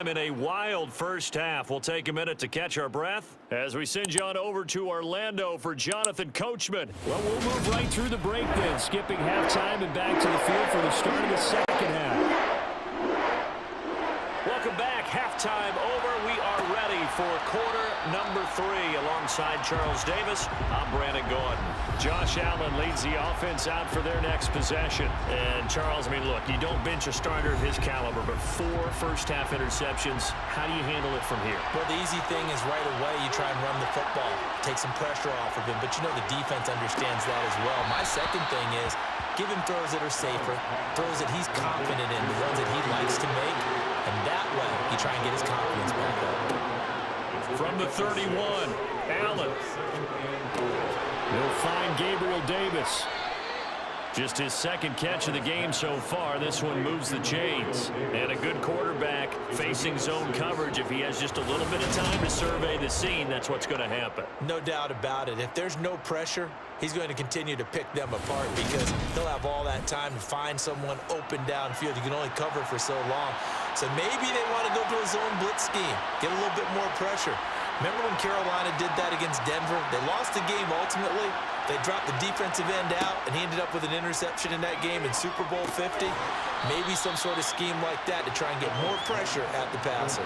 In a wild first half. We'll take a minute to catch our breath as we send you on over to Orlando for Jonathan Coachman. Well, we'll move right through the break then, skipping halftime and back to the field for the start of the second half. Welcome back. Halftime over. We are ready for quarter number 3. Alongside Charles Davis, I'm Brandon Gordon. Josh Allen leads the offense out for their next possession. And Charles, I mean, look, you don't bench a starter of his caliber, but 4 first-half interceptions. How do you handle it from here? Well, the easy thing is right away you try and run the football, take some pressure off of him, but you know the defense understands that as well. My second thing is give him throws that are safer, throws that he's confident in, the ones that he likes to make, and that way you try and get his confidence back up. From the 31, Allen. He'll find Gabriel Davis. Just his second catch of the game so far. This one moves the chains. And a good quarterback facing zone coverage. If he has just a little bit of time to survey the scene, that's what's going to happen. No doubt about it. If there's no pressure, he's going to continue to pick them apart because he'll have all that time to find someone open downfield. You can only cover for so long. So maybe they want to go to a zone blitz scheme, get a little bit more pressure. Remember when Carolina did that against Denver? They lost the game ultimately. They dropped the defensive end out, and he ended up with an interception in that game in Super Bowl 50. Maybe some sort of scheme like that to try and get more pressure at the passer.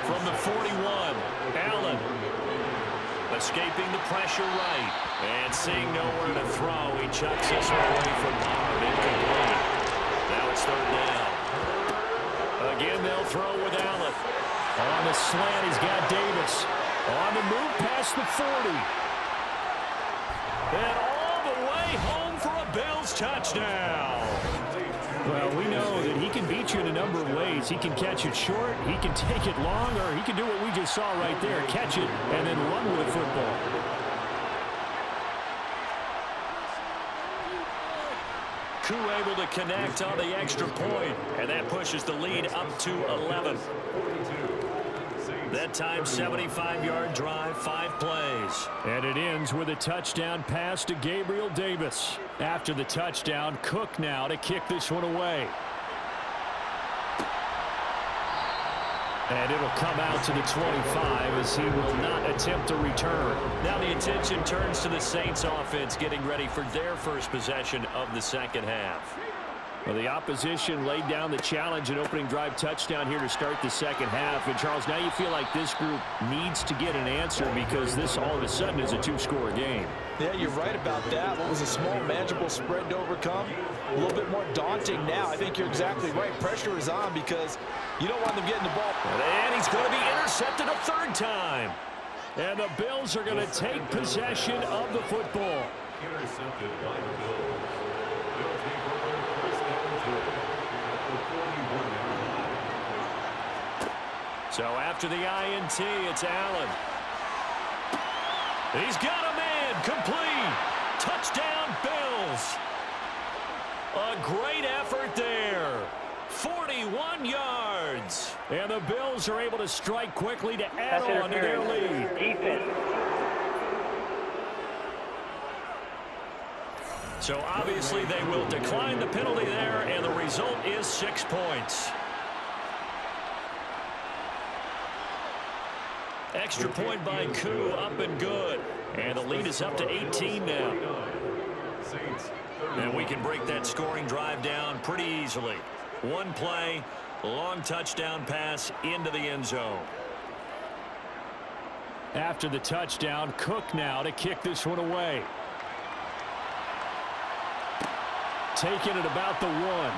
From the 41, Allen. Escaping the pressure right. And seeing nowhere to throw, he chucks this one away from Barb. Incomplete. Now it's third down. Again, they'll throw with Allen. On the slant, he's got Davis. On the move past the 40. And all the way home for a Bills touchdown. Well, we know that he can beat you in a number of ways. He can catch it short, he can take it long, or he can do what we just saw right there, catch it and then run with the football. Koo able to connect on the extra point, and that pushes the lead up to 11. That time, 75-yard drive, 5 plays. And it ends with a touchdown pass to Gabriel Davis. After the touchdown, Cook now to kick this one away. And it'll come out to the 25 as he will not attempt a return. Now the attention turns to the Saints offense getting ready for their first possession of the second half. Well, the opposition laid down the challenge and opening drive touchdown here to start the second half. And, Charles, now you feel like this group needs to get an answer because this all of a sudden is a 2-score game. Yeah, you're right about that. What was a small, manageable spread to overcome? A little bit more daunting now. I think you're exactly right. Pressure is on because you don't want them getting the ball. And he's going to be intercepted a third time. And the Bills are going to take possession of the football. Intercepted by the Bills. So after the INT, it's Allen. He's got a man, complete. Touchdown, Bills. A great effort there. 41 yards. And the Bills are able to strike quickly to add on to their lead. Defense. So obviously they will decline the penalty there, and the result is 6 points. Extra point by Koo, up and good. And the lead is up to 18 now. And we can break that scoring drive down pretty easily. One play, long touchdown pass into the end zone. After the touchdown, Cook now to kick this one away. Taking it about the 1.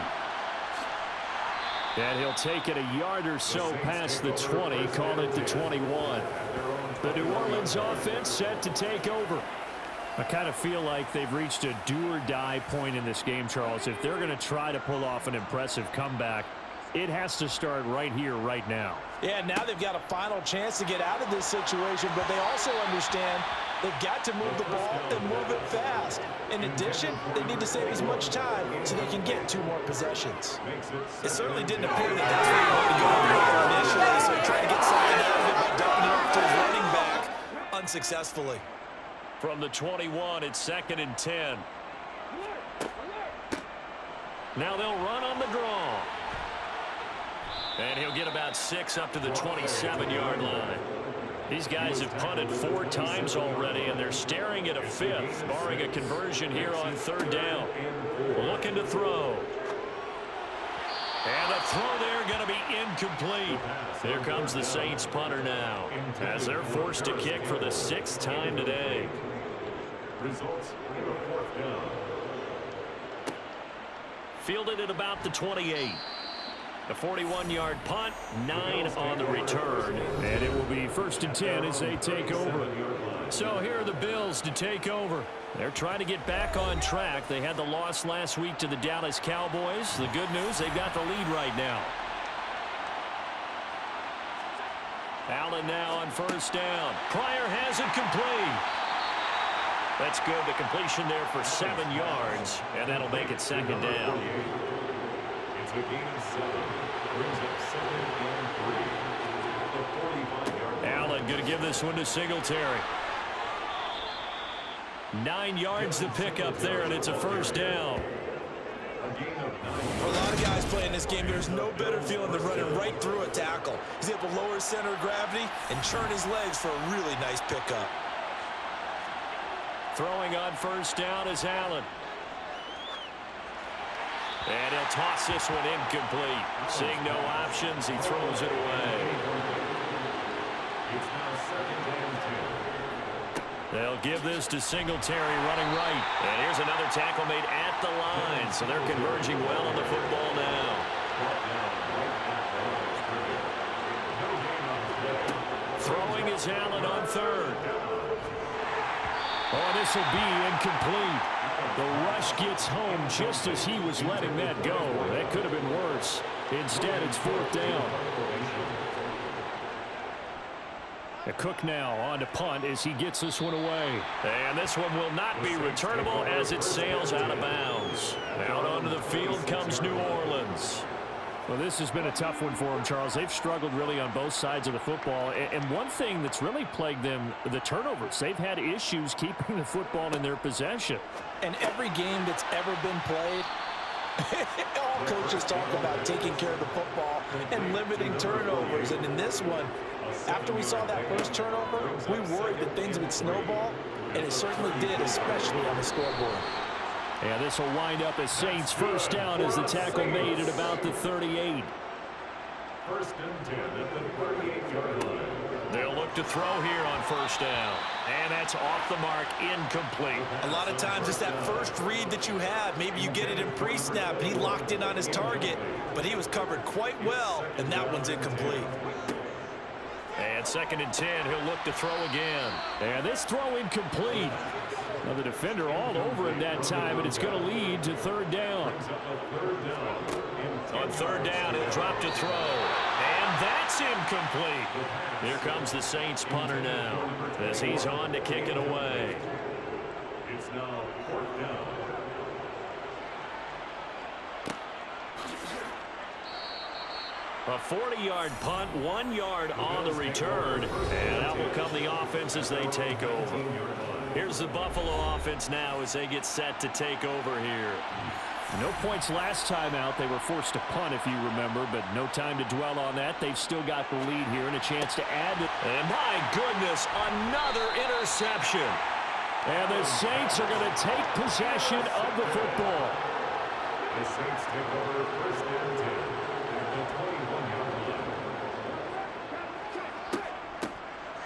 And he'll take it a yard or so past the 20, call it the 21. The New Orleans offense set to take over. I kind of feel like they've reached a do-or-die point in this game, Charles. If they're going to try to pull off an impressive comeback, it has to start right here, right now. Yeah, now they've got a final chance to get out of this situation, but they also understand they've got to move the ball and move it fast. In addition, they need to save as much time so they can get 2 more possessions. It certainly didn't appear that that's where he wanted to go initially, so he tried to get something out of it by dumping it off to his running back unsuccessfully. From the 21, it's 2nd and 10. Now they'll run on the draw. And he'll get about 6 up to the 27-yard line. These guys have punted 4 times already, and they're staring at a 5th, barring a conversion here on 3rd down. Looking to throw. And the throw there going to be incomplete. Here comes the Saints punter now, as they're forced to kick for the 6th time today. Results in the 4th down. Fielded at about the 28. A 41-yard punt, 9 on the return. And it will be 1st and 10 as they take over. So here are the Bills to take over. They're trying to get back on track. They had the loss last week to the Dallas Cowboys. The good news, they've got the lead right now. Allen now on 1st down. Pryor has it complete. That's good. The completion there for 7 yards, and that'll make it 2nd down. It's a gain of 7. Brings up 2nd and 3. The 45-yard line. Allen going to give this one to Singletary. 9 yards to pick up there, and it's a 1st down. For a lot of guys playing this game, there's no better feeling than running right through a tackle. He's able to lower his center of gravity and churn his legs for a really nice pickup. Throwing on 1st down is Allen. And he'll toss this one incomplete. Seeing no options, he throws it away. It's now 2nd and 10. They'll give this to Singletary running right. And here's another tackle made at the line, so they're converging well on the football now. Throwing is Allen on 3rd. Oh, this will be incomplete. The rush gets home just as he was letting that go. That could have been worse. Instead, it's 4th down. Cook now on to punt as he gets this one away. And this one will not be returnable as it sails out of bounds. Out onto the field comes New Orleans. Well, this has been a tough one for them, Charles. They've struggled really on both sides of the football. And one thing that's really plagued them, the turnovers. They've had issues keeping the football in their possession. And every game that's ever been played, all coaches talk about taking care of the football and limiting turnovers. And in this one, after we saw that first turnover, we worried that things would snowball, and it certainly did, especially on the scoreboard. And this will wind up as Saints 1st down as the tackle made at about the 38. 1st and 10 at the 38-yard line. They'll look to throw here on 1st down. And that's off the mark, incomplete. A lot of times it's that first read that you have. Maybe you get it in pre-snap, and he locked in on his target, but he was covered quite well, and that one's incomplete. And 2nd and 10, he'll look to throw again. And this throw incomplete. Now the defender all over him that time, and it's going to lead to 3rd down. On 3rd down, he'll drop to throw. And that's incomplete. Here comes the Saints punter now as he's on to kick it away. It's now 4th down. A 40-yard punt, 1 yard on the return, and out will come the offense as they take over. Here's the Buffalo offense now as they get set to take over here. No points last time out. They were forced to punt, if you remember, but no time to dwell on that. They've still got the lead here and a chance to add it. And my goodness, another interception. And the Saints are going to take possession of the football. The Saints take over 1st and 10 at the 21-yard line.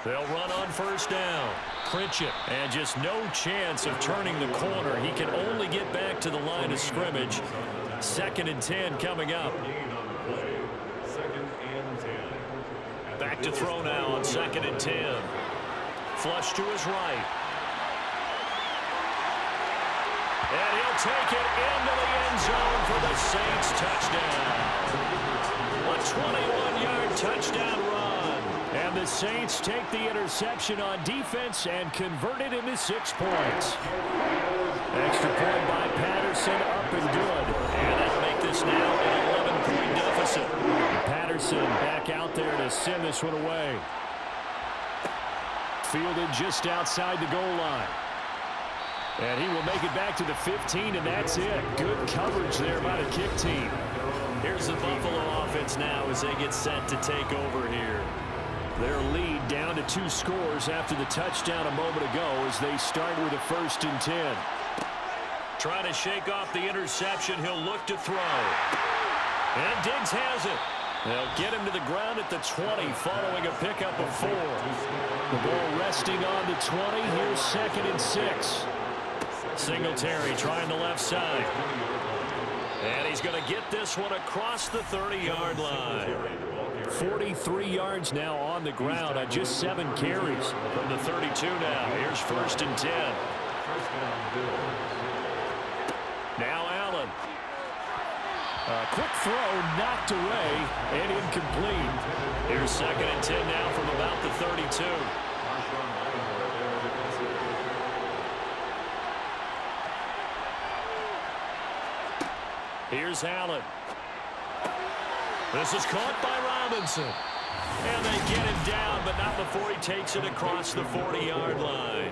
They'll run on 1st down. Crinch it. And just no chance of turning the corner. He can only get back to the line of scrimmage. 2nd and 10 coming up. Back to throw now on 2nd and 10. Flush to his right. And he'll take it into the end zone for the Saints touchdown. A 21-yard touchdown run. And the Saints take the interception on defense and convert it into 6 points. Extra point by Patterson, up and good. And that'll make this now an 11-point deficit. Patterson back out there to send this one away. Fielded just outside the goal line. And he will make it back to the 15, and that's it. Good coverage there by the kick team. Here's the Buffalo offense now as they get set to take over here. Their lead down to 2 scores after the touchdown a moment ago as they start with a 1st and 10. Trying to shake off the interception. He'll look to throw. And Diggs has it. They'll get him to the ground at the 20 following a pickup of 4. The ball resting on the 20. Here's 2nd and 6. Singletary trying the left side. And he's going to get this one across the 30-yard line. 43 yards now on the ground on just 7 carries. From the 32 now. Here's 1st and 10. Now Allen. A quick throw knocked away and incomplete. Here's 2nd and 10 now from about the 32. Here's Allen. This is caught by Robinson. And they get him down, but not before he takes it across the 40-yard line.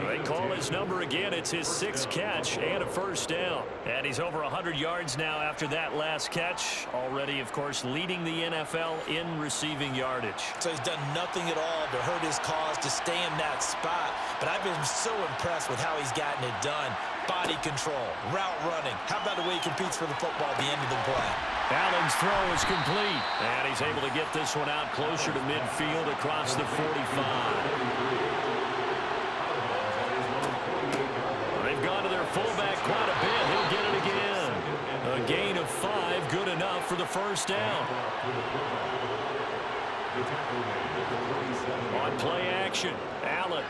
They call his number again. It's his 6th catch and a 1st down. And he's over 100 yards now after that last catch. Already, of course, leading the NFL in receiving yardage. So he's done nothing at all to hurt his cause to stay in that spot. But I've been so impressed with how he's gotten it done. Body control, route running. How about the way he competes for the football at the end of the play? Allen's throw is complete. And he's able to get this one out closer to midfield across the 45. They've gone to their fullback quite a bit. He'll get it again. A gain of 5, good enough for the 1st down. On play action, Allen.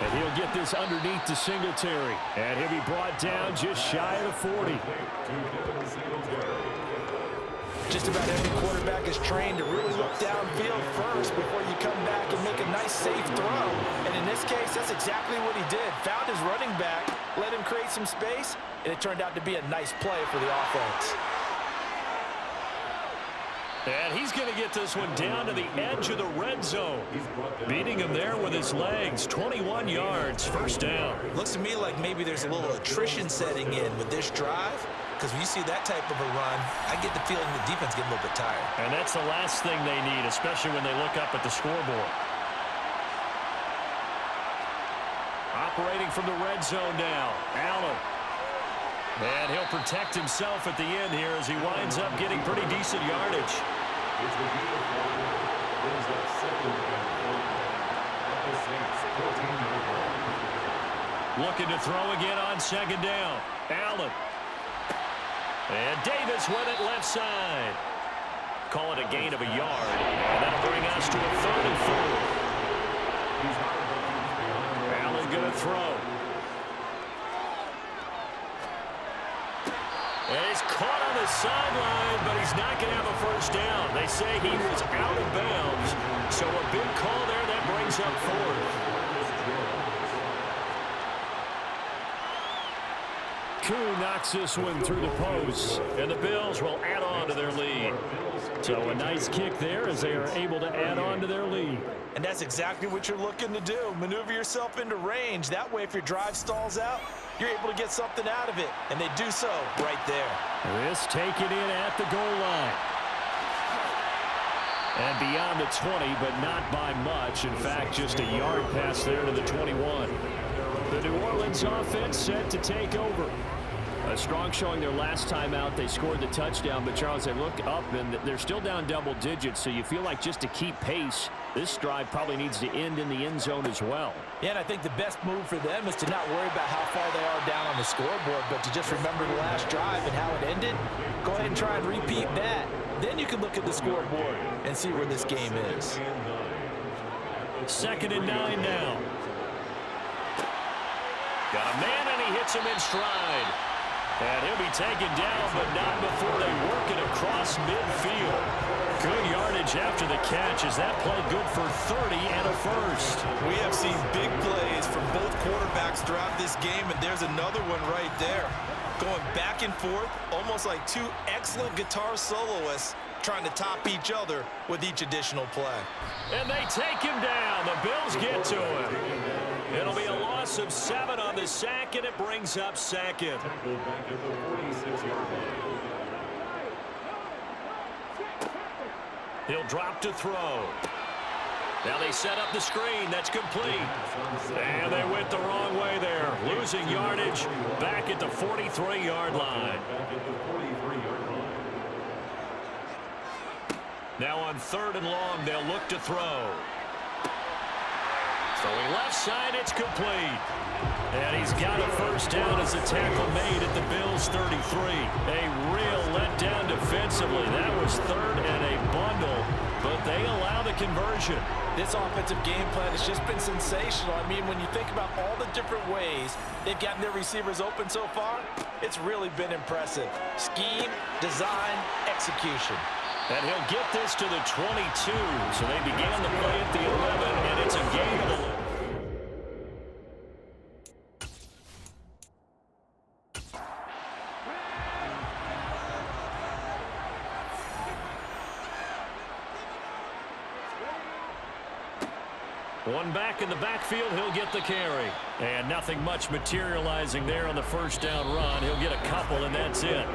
And he'll get this underneath to Singletary. And he'll be brought down just shy of the 40. Just about every quarterback is trained to really look downfield first before you come back and make a nice, safe throw. And in this case, that's exactly what he did. Found his running back, let him create some space, and it turned out to be a nice play for the offense. And he's going to get this one down to the edge of the red zone. Beating him there with his legs. 21 yards, 1st down. Looks to me like maybe there's a little attrition setting in with this drive. Because when you see that type of a run, I get the feeling the defense getting a little bit tired. And that's the last thing they need, especially when they look up at the scoreboard. Operating from the red zone now, Allen. And he'll protect himself at the end here as he winds up getting pretty decent yardage. Looking to throw again on 2nd down. Allen. And Davis with it left side. Call it a gain of a yard. And that'll bring us to a 3rd and 4. Allen going to throw. And he's caught on the sideline, but he's not going to have a 1st down. They say he was out of bounds. So a big call there that brings up 4th. Koo knocks this one through the post, and the Bills will add on to their lead. So a nice kick there as they are able to add on to their lead. And that's exactly what you're looking to do. Maneuver yourself into range. That way, if your drive stalls out, you're able to get something out of it. And they do so right there. This taken in at the goal line. And beyond the 20, but not by much. In fact, just a yard pass there to the 21. The New Orleans offense set to take over. A strong showing their last time out. They scored the touchdown, but Charles, they look up and they're still down double digits, so you feel like just to keep pace, this drive probably needs to end in the end zone as well. Yeah, and I think the best move for them is to not worry about how far they are down on the scoreboard, but to just remember the last drive and how it ended. Go ahead and try and repeat that. Then you can look at the scoreboard and see where this game is. 2nd and 9 now. Got a man, and he hits him in stride. And he'll be taken down, but not before they work it across midfield. Good yardage after the catch. Is that play good for 30 and a 1st? We have seen big plays from both quarterbacks throughout this game, and there's another one right there. Going back and forth, almost like 2 excellent guitar soloists trying to top each other with each additional play. And they take him down. The Bills get to him. It'll be a loss of 7 on the sack, and it brings up second. Tackle back at the 46-yard line. He'll drop to throw. Now they set up the screen. That's complete. And they went the wrong way there. Losing yardage back at the 43-yard line. Now on 3rd and long, they'll look to throw. Throwing left side, it's complete. And he's got a first down as a tackle made at the Bills' 33. A real letdown defensively. That was 3rd and a bundle, but they allow the conversion. This offensive game plan has just been sensational. I mean, when you think about all the different ways they've gotten their receivers open so far, it's really been impressive. Scheme, design, execution. And he'll get this to the 22. So they began the play at the 11, and it's a gain of 11. One back in the backfield, he'll get the carry. And nothing much materializing there on the first down run. He'll get a couple, and that's it.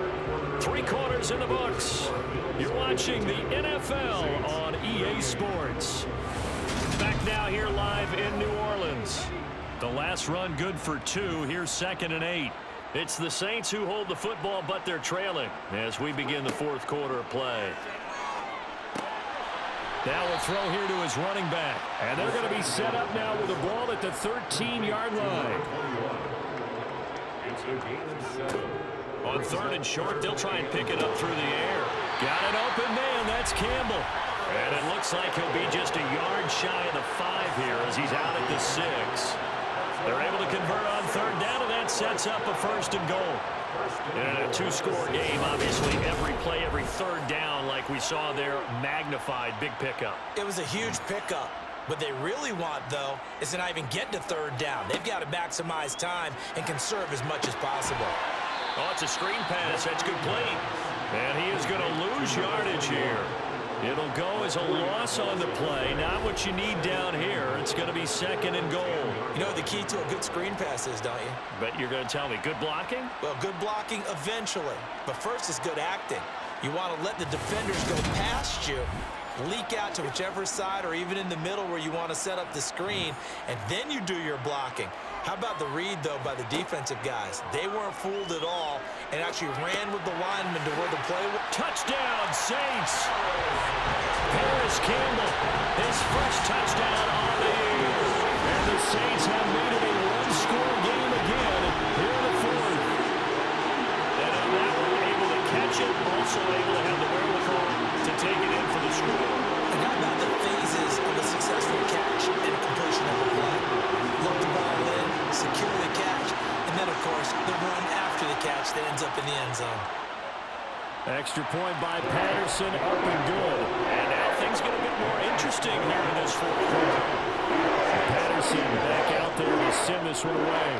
3 quarters in the books. You're watching the NFL on EA Sports. Back now here live in New Orleans. The last run good for 2. Here's 2nd and 8. It's the Saints who hold the football, but they're trailing as we begin the 4th quarter of play. Now we'll throw here to his running back. And they're going to be set up now with a ball at the 13-yard line. It's a gain of 7. On 3rd and short, they'll try and pick it up through the air. Got an open man. That's Campbell. And it looks like he'll be just a yard shy of the 5 here as he's out at the 6. They're able to convert on 3rd down, and that sets up a 1st and goal. In a 2-score game, obviously, every play, every 3rd down, like we saw there, magnified, big pickup. It was a huge pickup. What they really want, though, is to not even get to 3rd down. They've got to maximize time and conserve as much as possible. Oh, it's a screen pass. That's complete. And he is going to lose yardage here. It'll go as a loss on the play. Not what you need down here. It's going to be 2nd and goal. You know the key to a good screen pass is, don't you? But you're going to tell me, good blocking? Well, good blocking eventually. But first is good acting. You want to let the defenders go past you, leak out to whichever side or even in the middle where you want to set up the screen, and then you do your blocking. How about the read, though, by the defensive guys? They weren't fooled at all and actually ran with the lineman to where the play was. Touchdown, Saints! Paris Campbell, his first touchdown on the year. And the Saints have made it a 1-score game again here in the 4th. And on that one, able to catch it, also able to have the wherewithal to take it in for the score. And how about the phases of a successful catch and completion of a play? Look the ball in, secure the catch, and then, of course, the run after the catch that ends up in the end zone. Extra point by Patterson, up and good. And now things get a bit more interesting here in this 4th quarter. Patterson back out there to send this one away.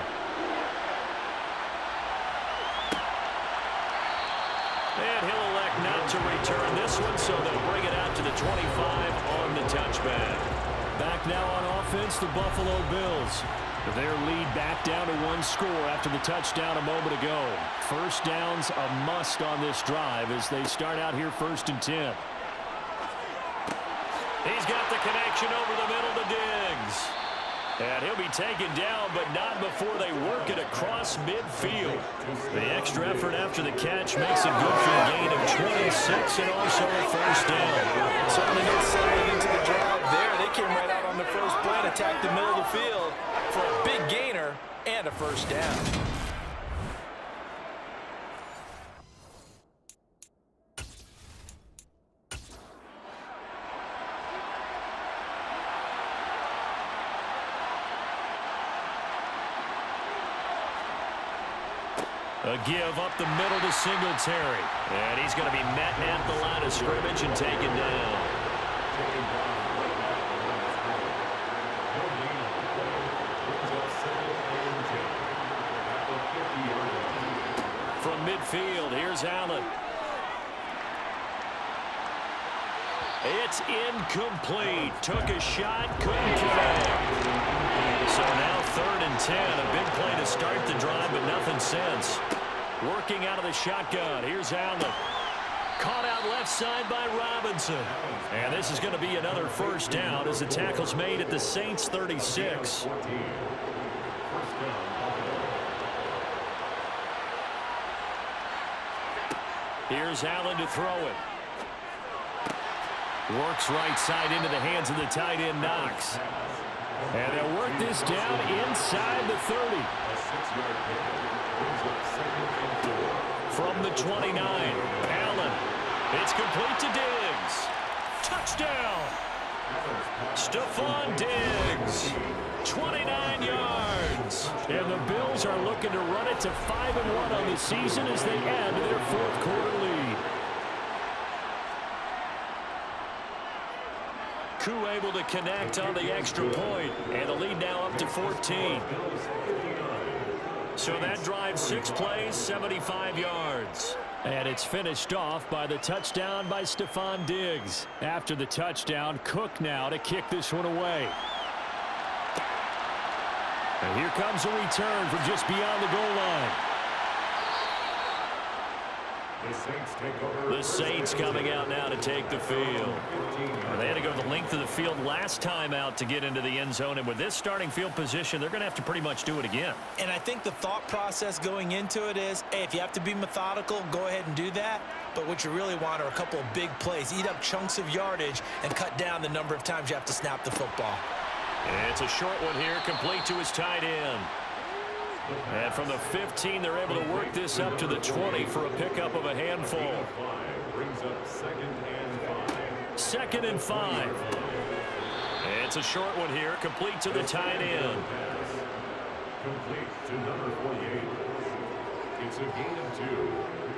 And he'll elect not to return this one, so they'll bring it out to the 25 on the touchback. Back now on offense, the Buffalo Bills. Their lead back down to 1 score after the touchdown a moment ago. First down's a must on this drive as they start out here 1st and 10. He's got the connection over the middle to Diggs. And he'll be taken down, but not before they work it across midfield. The extra effort after the catch makes it good for a gain of 26 and also a 1st down. Certainly not settling into the drive there. They came right out on the first play and attacked the middle of the field for a big gainer and a 1st down. A give up the middle to Singletary. And he's going to be met at the line of scrimmage and taken down. From midfield, here's Allen. It's incomplete. Took a shot, couldn't connect. So now 3rd and 10. A big play to start the drive, but nothing since. Working out of the shotgun. Here's Allen. Caught out left side by Robinson. And this is going to be another first down as the tackle's made at the Saints 36. Here's Allen to throw it. Works right side into the hands of the tight end, Knox. And they'll work this down inside the 30. From the 29, Allen. It's complete to Diggs. Touchdown. Stephon Diggs. 29 yards. And the Bills are looking to run it to 5-1 on the season as they add to their 4th quarter lead. Koo able to connect on the extra point, and the lead now up to 14. So that drives 6 plays, 75 yards. And it's finished off by the touchdown by Stephon Diggs. After the touchdown, Cook now to kick this one away. And here comes a return from just beyond the goal line. The Saints coming out now to take the field. They had to go the length of the field last time out to get into the end zone, and with this starting field position, they're going to have to pretty much do it again. And I think the thought process going into it is, hey, if you have to be methodical, go ahead and do that. But what you really want are a couple of big plays, eat up chunks of yardage, and cut down the number of times you have to snap the football. And it's a short one here, complete to his tight end. And from the 15, they're able to work this up to the 20 for a pickup of a handful. Brings up 2nd and 5. 2nd and 5. And it's a short one here, complete to the tight end. Complete to number 48. It's a gain of 2.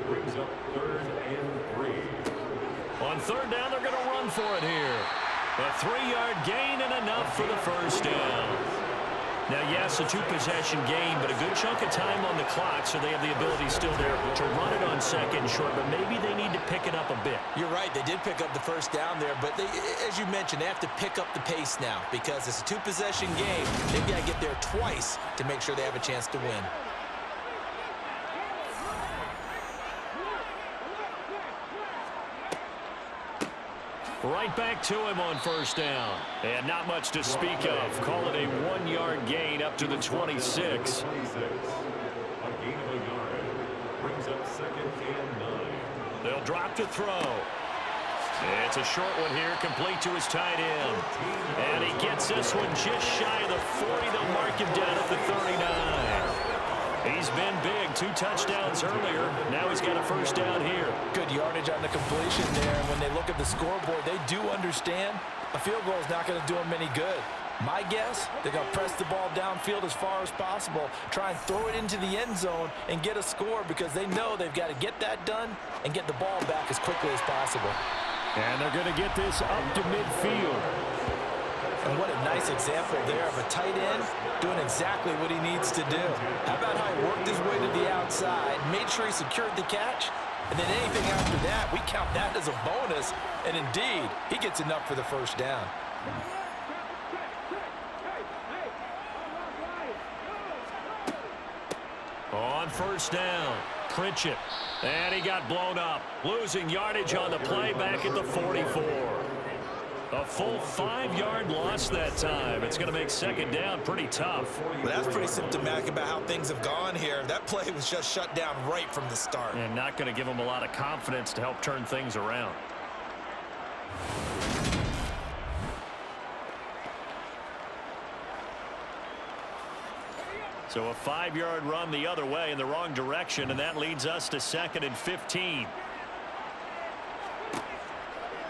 Brings up 3rd and 3. On 3rd down, they're going to run for it here. A 3-yard gain and enough for the first down. Now, yes, a 2-possession game, but a good chunk of time on the clock, so they have the ability still there to run it on 2nd and short, but maybe they need to pick it up a bit. You're right. They did pick up the first down there, but they, as you mentioned, they have to pick up the pace now because it's a 2-possession game. They've got to get there twice to make sure they have a chance to win. Right back to him on first down. And not much to speak of. Call it a 1-yard gain up to the 26. A gain of a yard. Brings up 2nd and 9. They'll drop to throw. It's a short one here, complete to his tight end. And he gets this one just shy of the 40. They'll mark him down at the 39. He's been big, 2 touchdowns earlier. Now he's got a first down here. Good yardage on the completion there. And when they look at the scoreboard, they do understand a field goal is not going to do them any good. My guess, they're going to press the ball downfield as far as possible, try and throw it into the end zone and get a score because they know they've got to get that done and get the ball back as quickly as possible. And they're going to get this up to midfield. And what a nice example there of a tight end doing exactly what he needs to do. How about how he worked his way to the outside, made sure he secured the catch, and then anything after that, we count that as a bonus. And indeed, he gets enough for the first down. On first down, Pritchett. And he got blown up, losing yardage on the play back at the 44. A full 5-yard loss that time. It's going to make 2nd down pretty tough. Well, that's pretty symptomatic about how things have gone here. That play was just shut down right from the start. And not going to give them a lot of confidence to help turn things around. So a 5-yard run the other way in the wrong direction, and that leads us to 2nd and 15.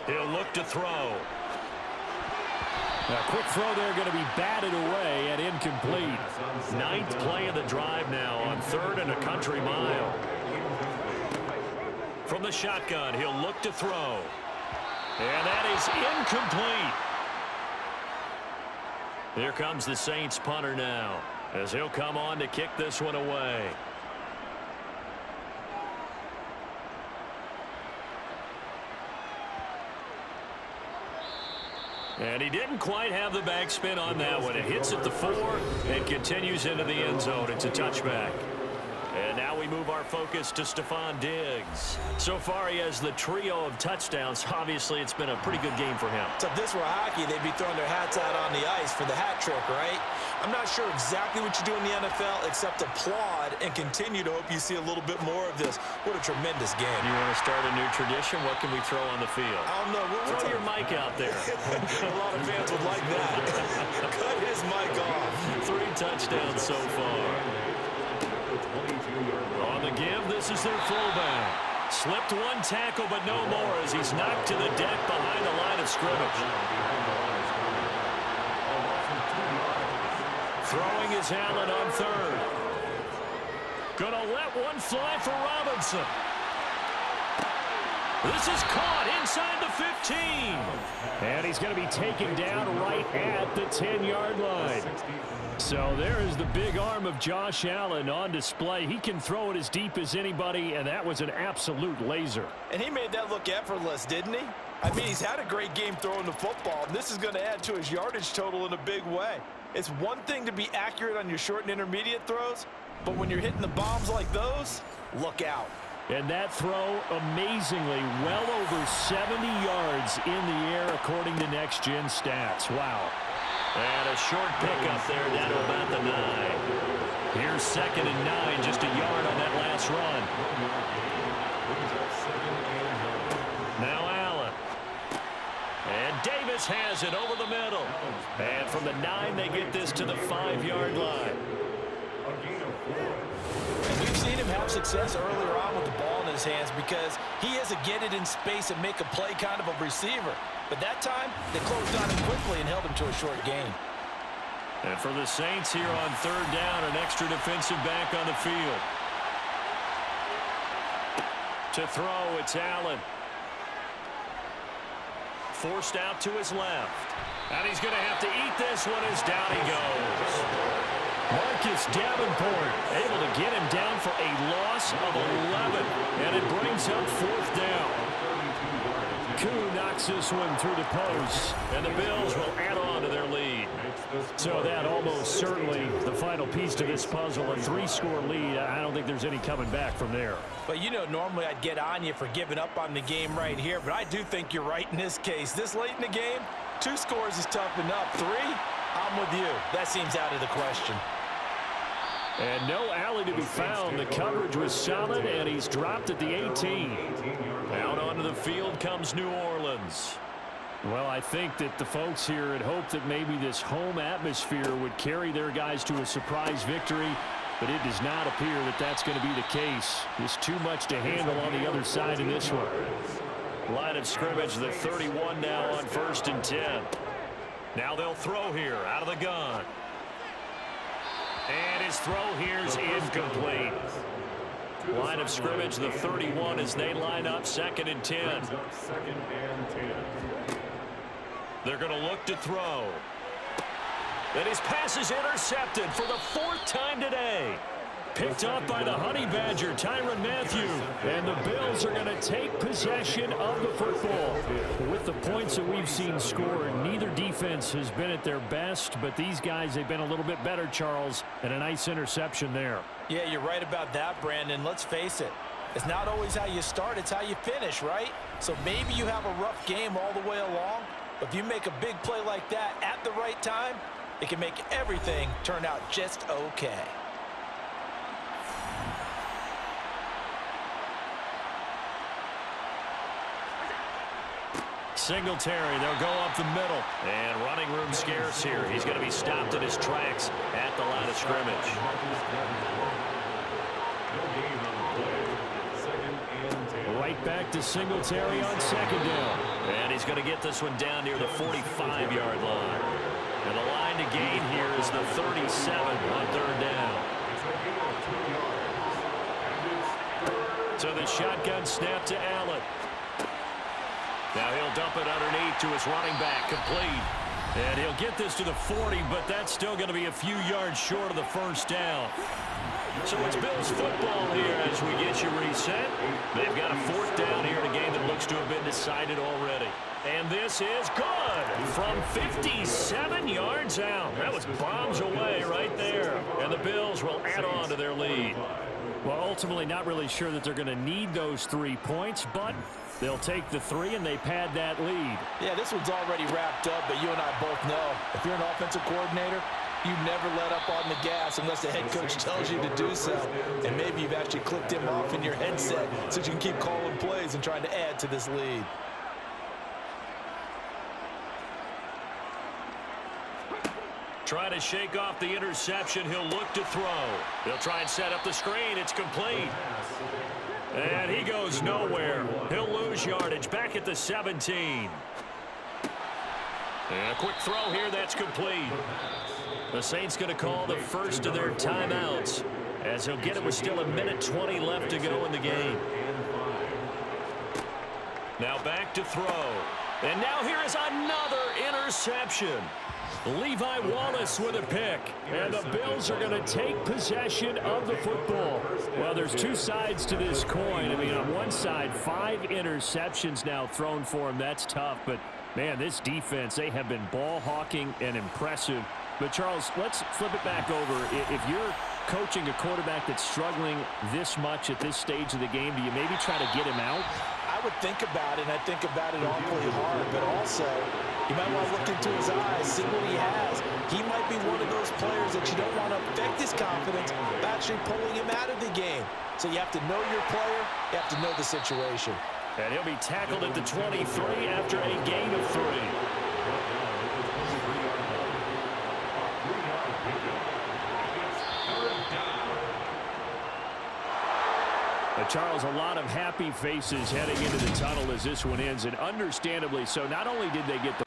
He'll look to throw. A quick throw there going to be batted away and incomplete. 9th play of the drive now on 3rd and a country mile. From the shotgun, he'll look to throw. And that is incomplete. Here comes the Saints punter now, as he'll come on to kick this one away. And he didn't quite have the backspin on that one. It hits at the 4 and continues into the end zone. It's a touchback. And now we move our focus to Stefon Diggs. So far, he has the trio of touchdowns. Obviously, it's been a pretty good game for him. So if this were hockey, they'd be throwing their hats out on the ice for the hat trick, right? I'm not sure exactly what you do in the NFL except applaud and continue to hope you see a little bit more of this. What a tremendous game. You want to start a new tradition? What can we throw on the field? I don't know. Throw your mic out there. A lot of fans would like that. Cut his mic off. 3 touchdowns so far. On the give, this is their fullback. Slipped 1 tackle, but no more as he's knocked to the deck behind the line of scrimmage. Throwing is Allen on 3rd. Gonna let one fly for Robinson. This is caught inside the 15. And he's going to be taken down right at the 10-yard line. So there is the big arm of Josh Allen on display. He can throw it as deep as anybody, and that was an absolute laser. And he made that look effortless, didn't he? I mean, he's had a great game throwing the football, and this is going to add to his yardage total in a big way. It's one thing to be accurate on your short and intermediate throws, but when you're hitting the bombs like those, look out. And that throw, amazingly, well over 70 yards in the air, according to Next Gen Stats. Wow. And a short pickup there down to about the 9. Here's 2nd and 9, just a yard on that last run. Now Allen. And Davis has it over the middle. And from the 9, they get this to the 5-yard line. And we've seen him have success earlier on with the ball in his hands because he is a get it in space and make a play kind of a receiver. But that time, they closed on him quickly and held him to a short gain. And for the Saints here on 3rd down, an extra defensive back on the field. To throw, it's Allen. Forced out to his left. And he's going to have to eat this one as down he goes. Marcus Davenport able to get him down for a loss of 11. And it brings up 4th down. Koo knocks this one through the post, and the Bills will add on to their lead. So that almost certainly the final piece to this puzzle, a 3-score lead. I don't think there's any coming back from there. But you know, normally I'd get on you for giving up on the game right here, but I do think you're right in this case. This late in the game, 2 scores is tough enough. 3, I'm with you. That seems out of the question. And no alley to be found. The coverage was solid, and he's dropped at the 18. Out onto the field comes New Orleans. Well, I think that the folks here had hoped that maybe this home atmosphere would carry their guys to a surprise victory, but it does not appear that that's going to be the case. There's too much to handle on the other side in this one. Line of scrimmage, the 31 now on 1st and 10. Now they'll throw here out of the gun. And his throw here's incomplete. Line of scrimmage, the 31 as they line up 2nd and 10. They're going to look to throw. And his pass is intercepted for the 4th time today. Picked off by the Honey Badger, Tyrann Mathieu. And the Bills are going to take possession of the football. With the points that we've seen scored, neither defense has been at their best, but these guys, they've been a little bit better, Charles, and a nice interception there. Yeah, you're right about that, Brandon. Let's face it. It's not always how you start, it's how you finish, right? So maybe you have a rough game all the way along, but if you make a big play like that at the right time, it can make everything turn out just okay. Singletary, they'll go up the middle. And running room scarce here. He's going to be stopped in his tracks at the line of scrimmage. Right back to Singletary on 2nd down. And he's going to get this one down near the 45-yard line. And the line to gain here is the 37 on 3rd down. So the shotgun snap to Allen. Now he'll dump it underneath to his running back, complete. And he'll get this to the 40, but that's still going to be a few yards short of the 1st down. So it's Bills football here as we get you reset. They've got a 4th down here in a game that looks to have been decided already. And this is good from 57 yards out. That was bombs away right there. And the Bills will add on to their lead. Well, ultimately not really sure that they're going to need those 3 points, but they'll take the 3 and they pad that lead. Yeah, this one's already wrapped up, but you and I both know if you're an offensive coordinator, you never let up on the gas unless the head coach tells you to do so. And maybe you've actually clicked him off in your headset so you can keep calling plays and trying to add to this lead. Try to shake off the interception. He'll look to throw. He'll try and set up the screen. It's complete. And he goes nowhere. He'll lose yardage back at the 17. And a quick throw here. That's complete. The Saints going to call the first of their timeouts as he'll get it with still 1:20 left to go in the game. Now back to throw. And now here is another interception. Levi Wallace with a pick. And the Bills are going to take possession of the football. Well, there's 2 sides to this coin. I mean, on one side, 5 interceptions now thrown for him. That's tough. But, man, this defense, they have been ball hawking and impressive. But, Charles, let's flip it back over. If you're coaching a quarterback that's struggling this much at this stage of the game, do you maybe try to get him out? I would think about it, and I think about it awfully hard, but also you might want to look into his eyes, see what he has. He might be one of those players that you don't want to affect his confidence by actually pulling him out of the game. So you have to know your player, you have to know the situation. And he'll be tackled at the 23 after a gain of 3. Charles, a lot of happy faces heading into the tunnel as this one ends, and understandably so. Not only did they get the